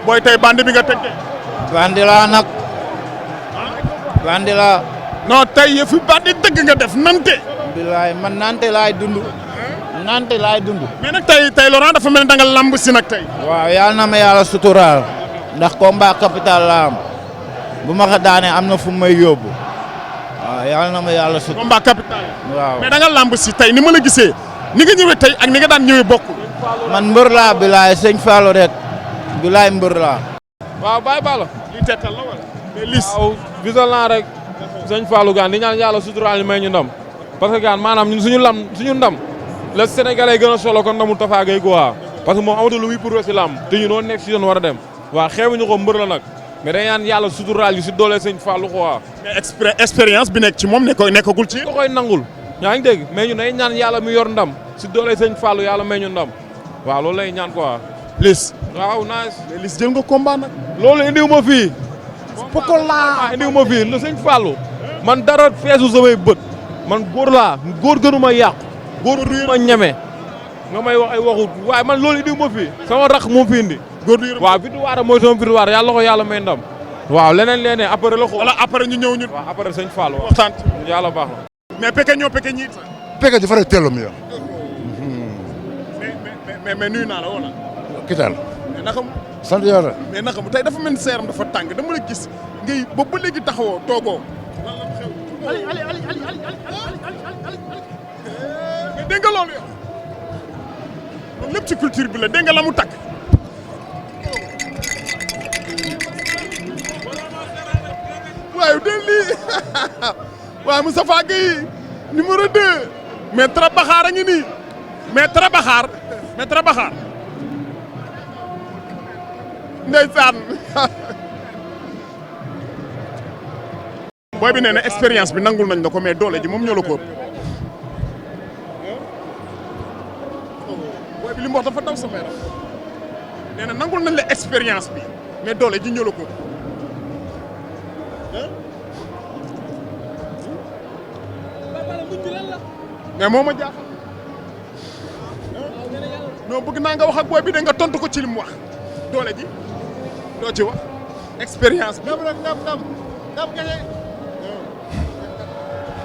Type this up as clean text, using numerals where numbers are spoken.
booy tey bandi bi nga tëggee. bandi laa nag. bandi laa. non tey yëfi bandi dëgg nga def nante. bilaay man nante laay dund. nante laay dund. mais nag tey Laurent dafa mel ni da nga lamb si nag tey. waaw yàlla na ma yàlla suturaal. ndax combat capital la am. bu ma ko daanee am na fu may yóbbu. waaw yàlla na ma yàlla suturaal. combat capital. waaw mais da nga lamb si tey ni ma la gisee ni nga ñëwee tey ak ni nga daan ñëwee bokkul. man mbër laa bilaay sëñ Fallou rek. bilaay mbër laa. waaw bàyyi bala. lii teetal la wala. mais lis. waaw bisal naa rek. sëñ Fallou gaan di ñaan yàlla suturaal ñu may ñu ndam. parce que gaan maanaam ñun suñu ndam. la Sénégalais gën a solo kon ndamul Tafa Gueye quoi. parce que moom amatul lu muy pour si lamb. te ñu noonu nekk si yoon war a dem. waaw xeebuñu ko mbër la nag. mais dañ ñaan yàlla suturaal yu si doole sëñ Fallou quoi. mais expérience bi nekk ci moom nekkagul ci. ko koy nangul. yaa ngi dégg mais ñun dañ ñaan yàlla mu yor ndam si doole sëñ Fallou yàlla may ñu ndam. waaw loolu lay ñaan quoi. lis. waaw nice. mais lis jël nga combat nag. loolu indiwu ma fii. Pokola. indiwu ma fii le sëñ Fallou. man dara feesu samay bët. man góor laa góor gënu ma yàqu. góor du ma ñeme. nga may wax ay waxu waaye man loolu indiwu ma fii. sama rakk moom fi indi. góor du waaw victoire mooy sama victoire yàlla ko yàlla may ndam. waaw leneen après la ko. wala après ñu ñëw ñu. waaw après sëñ Fallou. waxtaan yàlla baax na. mais peke ñiit. Peke di fare tello mi mais nuyu naa la wala. kital mais naka mu. sant yàlla. mais naka mu tey dafa mel ni sa yaram dafa tàng dama la gis ngay boobu ba léegi taxawoo toogoo. lan la xew. mais dégg nga loolu yow. loolu lépp ci culture bi la dégg nga la mu takk. waaye de lii waaye Moustapha Gueye numéro 2 mais Trabaxaar a ngi nii mais Trabaxaar ndeysaan booy bi nee na expérience bi nangul nañ la ko mais doole ji moom ñoo la ko ëpp booy bi li mu wax dafa daw sama yaram nee na nangul nañ la expérience bi mais doole ji ñoo la ko ëpp mais moo ma jaaxal non bëgg naa nga wax ak booy bi de nga tontu ko ci li mu wax doole ji doo ci wax expérience bi.